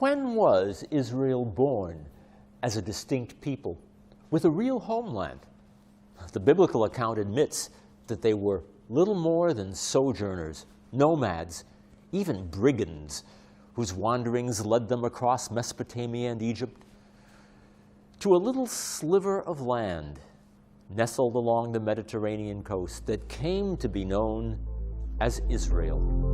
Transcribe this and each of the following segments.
When was Israel born as a distinct people with a real homeland? The biblical account admits that they were little more than sojourners, nomads, even brigands, whose wanderings led them across Mesopotamia and Egypt to a little sliver of land nestled along the Mediterranean coast that came to be known as Israel.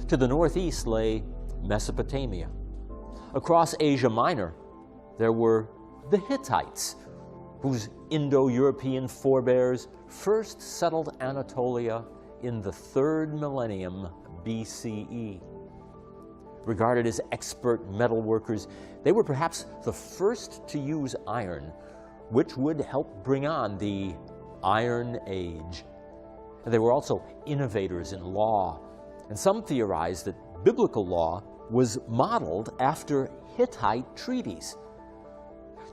To the northeast lay Mesopotamia. Across Asia Minor, there were the Hittites, whose Indo-European forebears first settled Anatolia in the 3rd millennium BCE. Regarded as expert metalworkers, they were perhaps the first to use iron, which would help bring on the Iron Age. They were also innovators in law, and some theorize that biblical law was modeled after Hittite treaties.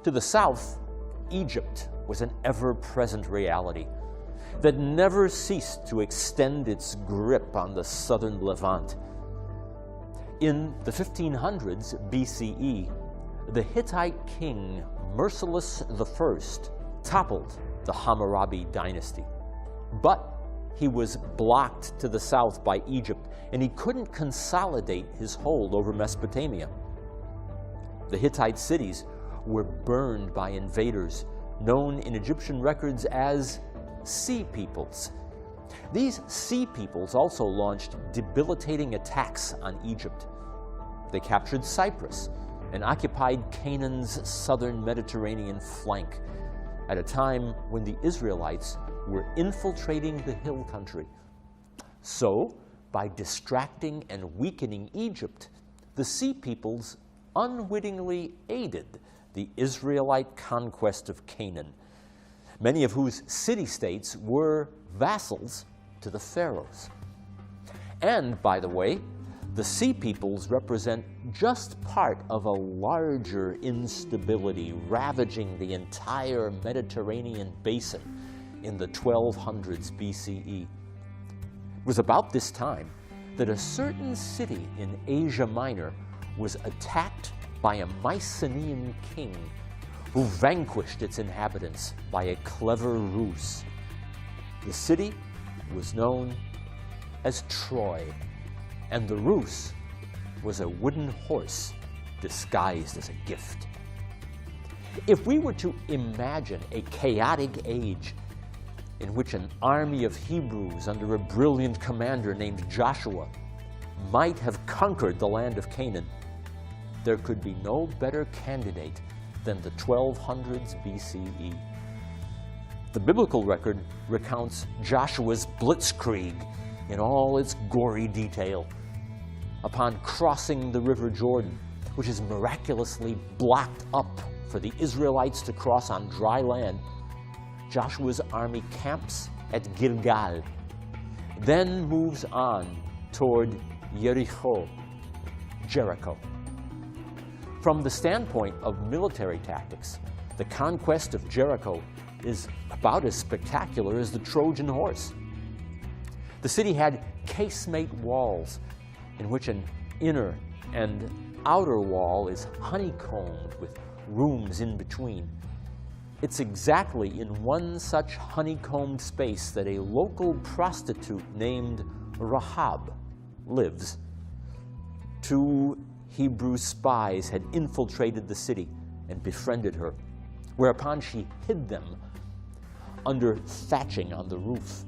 To the south, Egypt was an ever-present reality that never ceased to extend its grip on the southern Levant. In the 1500s BCE, the Hittite king Mercilus I toppled the Hammurabi dynasty. But he was blocked to the south by Egypt, and he couldn't consolidate his hold over Mesopotamia. The Hittite cities were burned by invaders, known in Egyptian records as Sea Peoples. These Sea Peoples also launched debilitating attacks on Egypt. They captured Cyprus and occupied Canaan's southern Mediterranean flank at a time when the Israelites were infiltrating the hill country. So, by distracting and weakening Egypt, the Sea Peoples unwittingly aided the Israelite conquest of Canaan, many of whose city-states were vassals to the pharaohs. And, by the way, the Sea Peoples represent just part of a larger instability ravaging the entire Mediterranean basin in the 1200s BCE. It was about this time that a certain city in Asia Minor was attacked by a Mycenaean king who vanquished its inhabitants by a clever ruse. The city was known as Troy, and the ruse was a wooden horse disguised as a gift. If we were to imagine a chaotic age in which an army of Hebrews under a brilliant commander named Joshua might have conquered the land of Canaan, there could be no better candidate than the 1200s BCE. The biblical record recounts Joshua's blitzkrieg in all its gory detail. Upon crossing the river Jordan, which is miraculously blocked up for the Israelites to cross on dry land, Joshua's army camps at Gilgal, then moves on toward Jericho. From the standpoint of military tactics, the conquest of Jericho is about as spectacular as the Trojan horse. The city had casemate walls in which an inner and outer wall is honeycombed with rooms in between. It's exactly in one such honeycombed space that a local prostitute named Rahab lives. 2 Hebrew spies had infiltrated the city and befriended her, whereupon she hid them under thatching on the roof.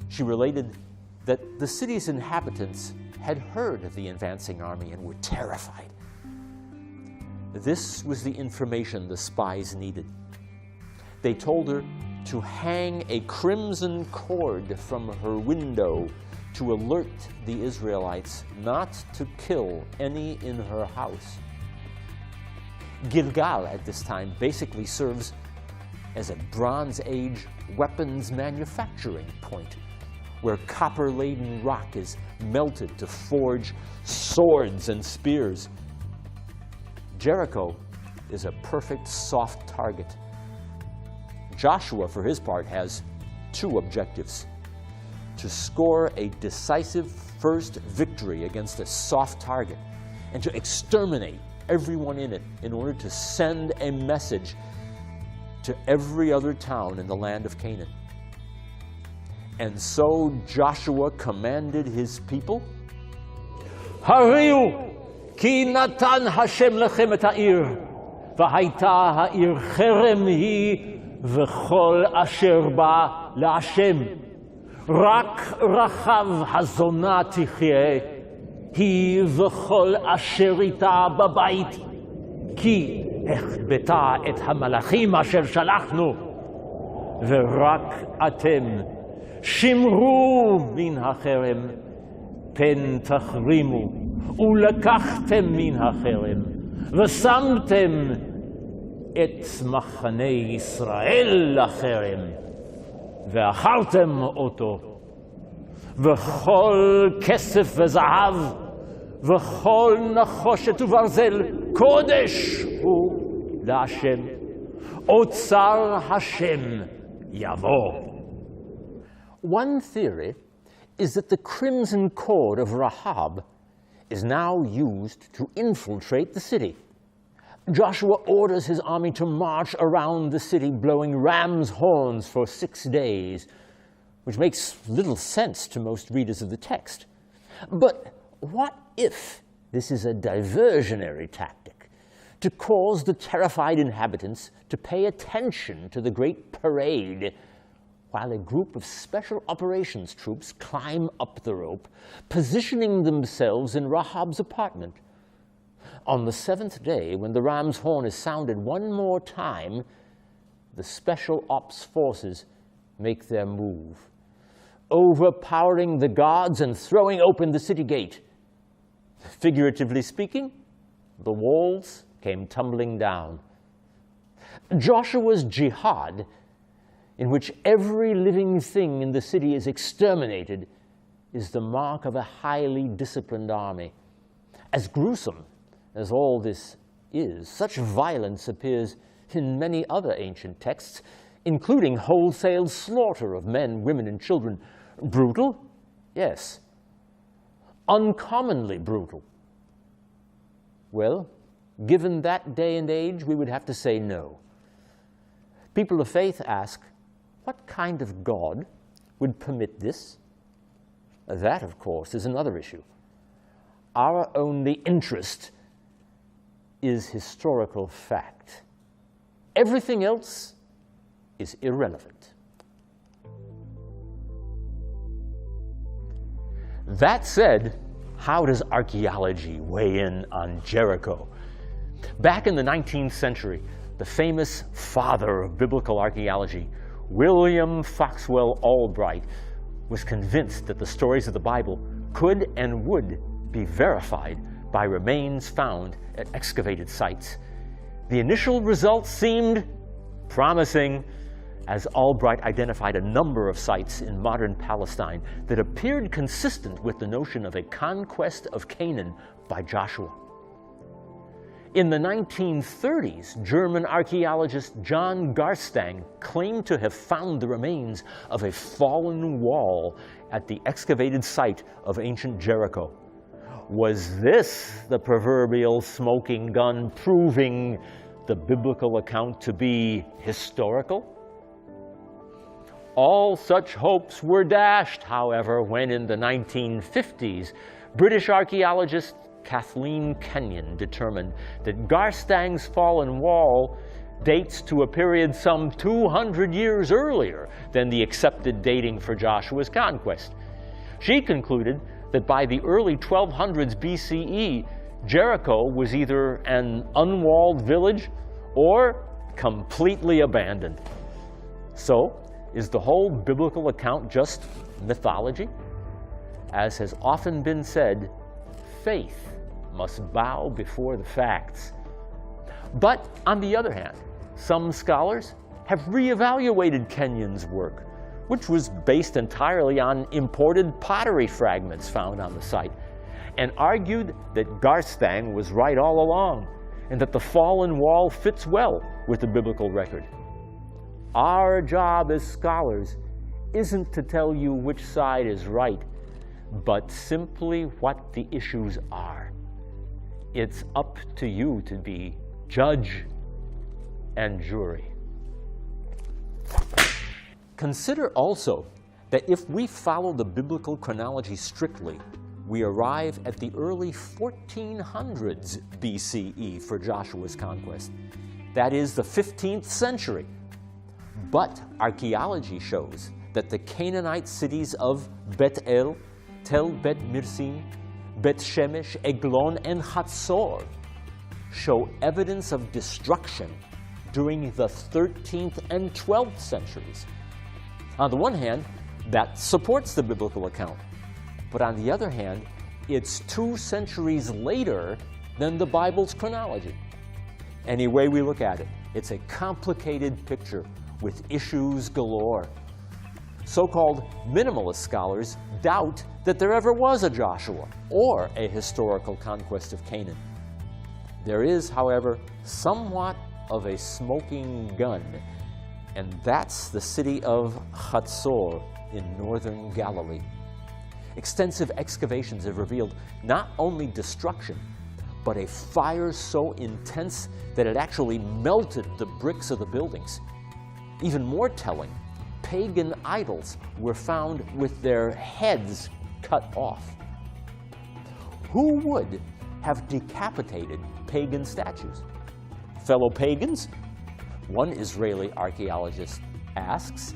She related that the city's inhabitants had heard of the advancing army and were terrified. This was the information the spies needed. They told her to hang a crimson cord from her window to alert the Israelites not to kill any in her house. Gilgal at this time basically serves as a Bronze Age weapons manufacturing point, where copper-laden rock is melted to forge swords and spears. Jericho is a perfect soft target. Joshua, for his part, has two objectives: to score a decisive first victory against a soft target, and to exterminate everyone in it in order to send a message to every other town in the land of Canaan. And so Joshua commanded his people, "Hariu, ki natan Hashem lechem et ha'ir, v'haita ha'ir cherem hi, v'chol asher ba la'Hashem. Rak rachav hazona tichye, hi v'chol asher ita babait, ki החבטה את המלאכים אשר שלחנו, ורק אתם שמרו מן החרם, פן תחרימו, ולקחתם מן החרם, ושמתם את מחנה ישראל לחרם, ואכלתם אותו, וכל כסף וזהב, וכל נחושת וברזל קודש הוא להשם, אוצר השם יבוא." One theory is that the crimson cord of Rahab is now used to infiltrate the city. Joshua orders his army to march around the city blowing ram's horns for 6 days, which makes little sense to most readers of the text. But what if this is a diversionary tactic to cause the terrified inhabitants to pay attention to the great parade while a group of special operations troops climb up the rope, positioning themselves in Rahab's apartment? On the 7th day, when the ram's horn is sounded one more time, the special ops forces make their move, overpowering the guards and throwing open the city gate. Figuratively speaking, the walls came tumbling down. Joshua's jihad, in which every living thing in the city is exterminated, is the mark of a highly disciplined army. As gruesome as all this is, such violence appears in many other ancient texts, including wholesale slaughter of men, women, and children. Brutal? Yes. Uncommonly brutal? Well, given that day and age, we would have to say no. People of faith ask, what kind of God would permit this? That, of course, is another issue. Our only interest is historical fact. Everything else is irrelevant. That said, how does archaeology weigh in on Jericho? Back in the 19th century, the famous father of biblical archaeology, William Foxwell Albright, was convinced that the stories of the Bible could and would be verified by remains found at excavated sites. The initial results seemed promising, as Albright identified a number of sites in modern Palestine that appeared consistent with the notion of a conquest of Canaan by Joshua. In the 1930s, German archaeologist John Garstang claimed to have found the remains of a fallen wall at the excavated site of ancient Jericho. Was this the proverbial smoking gun proving the biblical account to be historical? All such hopes were dashed, however, when in the 1950s, British archaeologist Kathleen Kenyon determined that Garstang's fallen wall dates to a period some 200 years earlier than the accepted dating for Joshua's conquest. She concluded that by the early 1200s BCE, Jericho was either an unwalled village or completely abandoned. So, is the whole biblical account just mythology? As has often been said, faith must bow before the facts. But on the other hand, some scholars have reevaluated Kenyon's work, which was based entirely on imported pottery fragments found on the site, and argued that Garstang was right all along, and that the fallen wall fits well with the biblical record. Our job as scholars isn't to tell you which side is right, but simply what the issues are. It's up to you to be judge and jury. Consider also that if we follow the biblical chronology strictly, we arrive at the early 1400s BCE for Joshua's conquest. That is the 15th century. But archaeology shows that the Canaanite cities of Bet-El, Tel Bet Mirsin, Bet Shemesh, Eglon, and Hatzor show evidence of destruction during the 13th and 12th centuries. On the one hand, that supports the biblical account. But on the other hand, it's 2 centuries later than the Bible's chronology. Any way we look at it, it's a complicated picture with issues galore. So-called minimalist scholars doubt that there ever was a Joshua or a historical conquest of Canaan. There is, however, somewhat of a smoking gun, and that's the city of Hatzor in northern Galilee. Extensive excavations have revealed not only destruction, but a fire so intense that it actually melted the bricks of the buildings. Even more telling, pagan idols were found with their heads cut off. Who would have decapitated pagan statues? Fellow pagans? One Israeli archaeologist asks.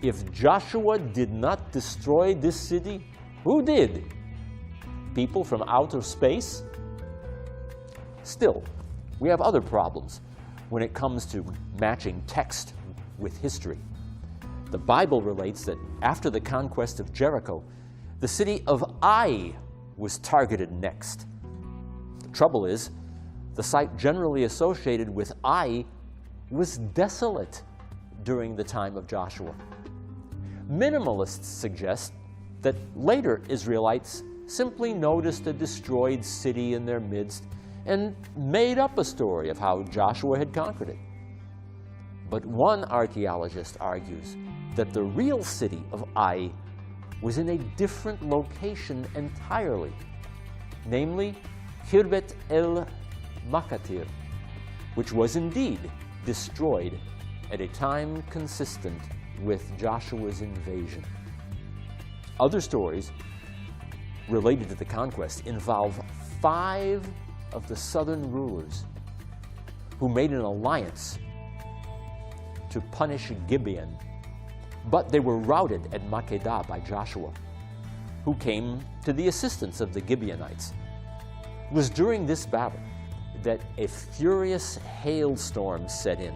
If Joshua did not destroy this city, who did? People from outer space? Still, we have other problems when it comes to matching text with history. The Bible relates that after the conquest of Jericho, the city of Ai was targeted next. The trouble is, the site generally associated with Ai was desolate during the time of Joshua. Minimalists suggest that later Israelites simply noticed a destroyed city in their midst and made up a story of how Joshua had conquered it. But one archaeologist argues that the real city of Ai was in a different location entirely, namely Khirbet el Makatir, which was indeed destroyed at a time consistent with Joshua's invasion. Other stories related to the conquest involve 5 of the southern rulers who made an alliance to punish Gibeon, but they were routed at Makkedah by Joshua, who came to the assistance of the Gibeonites. It was during this battle that a furious hailstorm set in,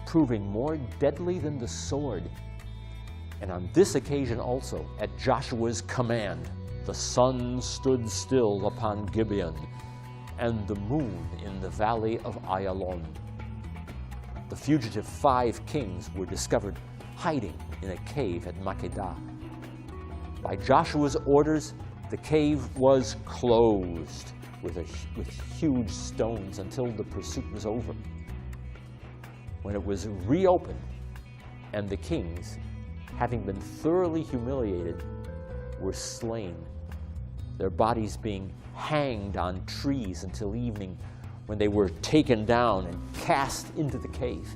proving more deadly than the sword. And on this occasion also, at Joshua's command, the sun stood still upon Gibeon, and the moon in the valley of Ayalon. The fugitive 5 kings were discovered hiding in a cave at Makkedah. By Joshua's orders, the cave was closed with huge stones until the pursuit was over. When it was reopened, and the kings, having been thoroughly humiliated, were slain, their bodies being hanged on trees until evening, when they were taken down and cast into the cave.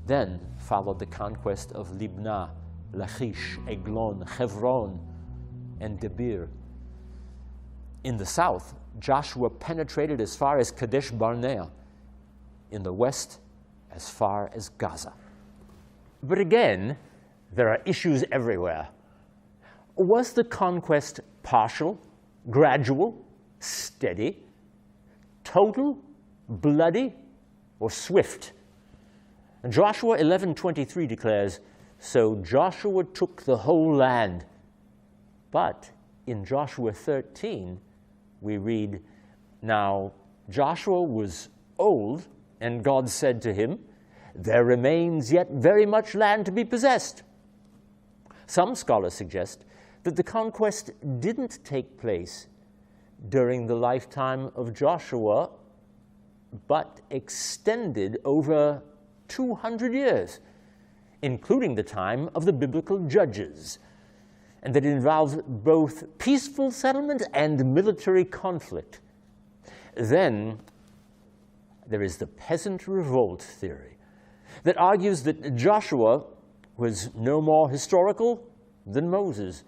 Then followed the conquest of Libnah, Lachish, Eglon, Hebron, and Debir. In the south, Joshua penetrated as far as Kadesh Barnea, in the west as far as Gaza. But again, there are issues everywhere. Was the conquest partial, gradual, steady, total, bloody, or swift? And Joshua 11:23 declares, "So Joshua took the whole land." But in Joshua 13, we read, "Now Joshua was old, and God said to him, "There remains yet very much land to be possessed." Some scholars suggest that the conquest didn't take place during the lifetime of Joshua, but extended over 200 years, including the time of the biblical judges, and that it involved both peaceful settlement and military conflict. Then there is the peasant revolt theory that argues that Joshua was no more historical than Moses,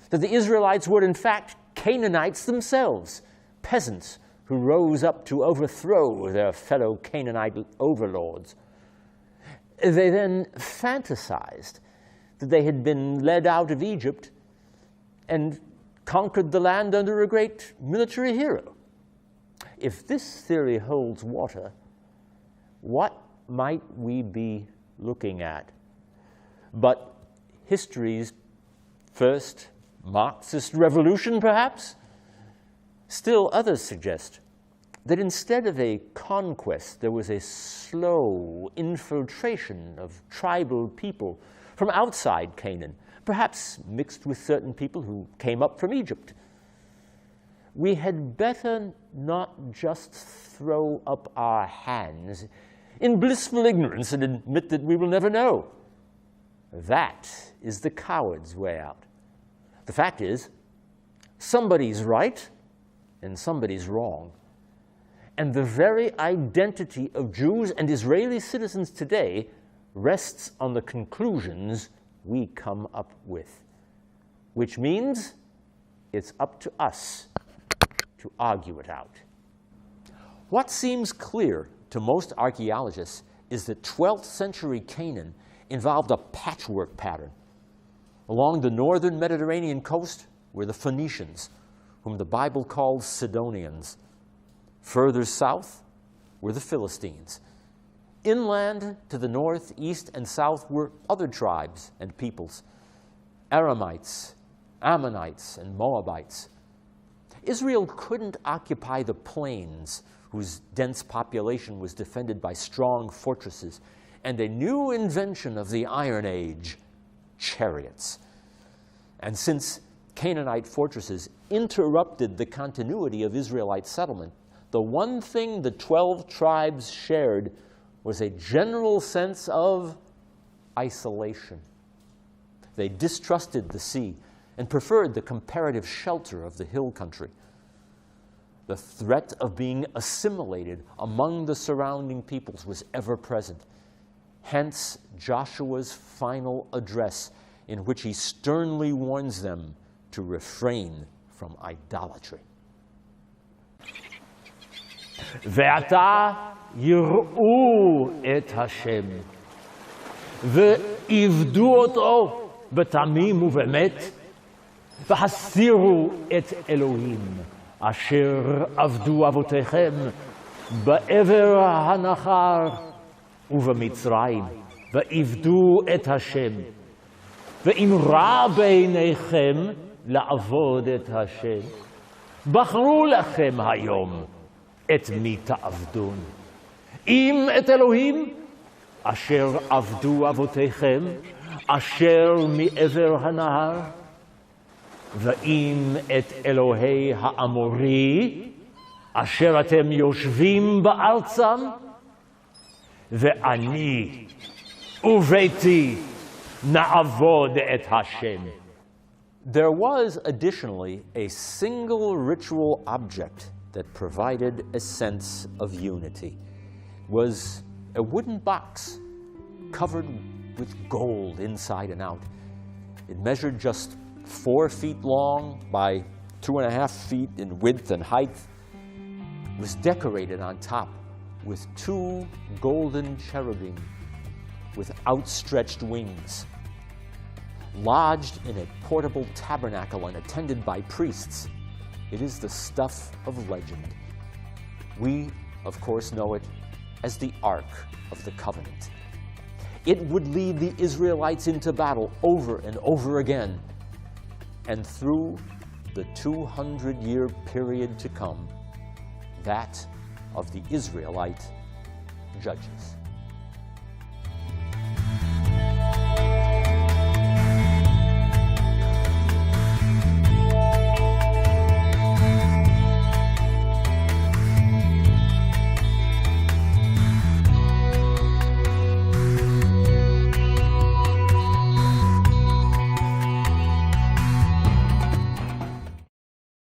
that the Israelites were in fact Canaanites themselves, peasants who rose up to overthrow their fellow Canaanite overlords. They then fantasized that they had been led out of Egypt and conquered the land under a great military hero. If this theory holds water, what might we be looking at? But history's first Marxist revolution, perhaps? Still, others suggest that instead of a conquest, there was a slow infiltration of tribal people from outside Canaan, perhaps mixed with certain people who came up from Egypt. We had better not just throw up our hands in blissful ignorance and admit that we will never know. That is the coward's way out. The fact is, somebody's right and somebody's wrong. And the very identity of Jews and Israeli citizens today rests on the conclusions we come up with, which means it's up to us to argue it out. What seems clear to most archaeologists is that 12th century Canaan involved a patchwork pattern. Along the northern Mediterranean coast were the Phoenicians, whom the Bible calls Sidonians. Further south were the Philistines. Inland to the north, east, and south were other tribes and peoples: Aramites, Ammonites, and Moabites. Israel couldn't occupy the plains, whose dense population was defended by strong fortresses, and a new invention of the Iron Age: chariots. And since Canaanite fortresses interrupted the continuity of Israelite settlement, the one thing the 12 tribes shared was a general sense of isolation. They distrusted the sea and preferred the comparative shelter of the hill country. The threat of being assimilated among the surrounding peoples was ever present. Hence Joshua's final address, in which he sternly warns them to refrain from idolatry. ועתה יראו את השם ועבדו אותו בתמים ובאמת והסירו את אלוהים אשר עבדו אבותיכם בעבר הנהר ובמצרים ועבדו את השם ואם רע בעיניכם לעבוד את השם בחרו לכם היום את מי תעבדון, אם את אלוהים אשר עבדו אבותיכם אשר מעבר הנהר, ואם את אלוהי האמורי אשר אתם יושבים בארצם, ואני וביתי נעבוד את השם. There was additionally a single ritual object that provided a sense of unity. It was a wooden box covered with gold inside and out. It measured just 4 feet long by 2.5 feet in width and height. It was decorated on top with 2 golden cherubim with outstretched wings. Lodged in a portable tabernacle and attended by priests, it is the stuff of legend. We, of course, know it as the Ark of the Covenant. It would lead the Israelites into battle over and over again. And through the 200-year period to come, that of the Israelite judges.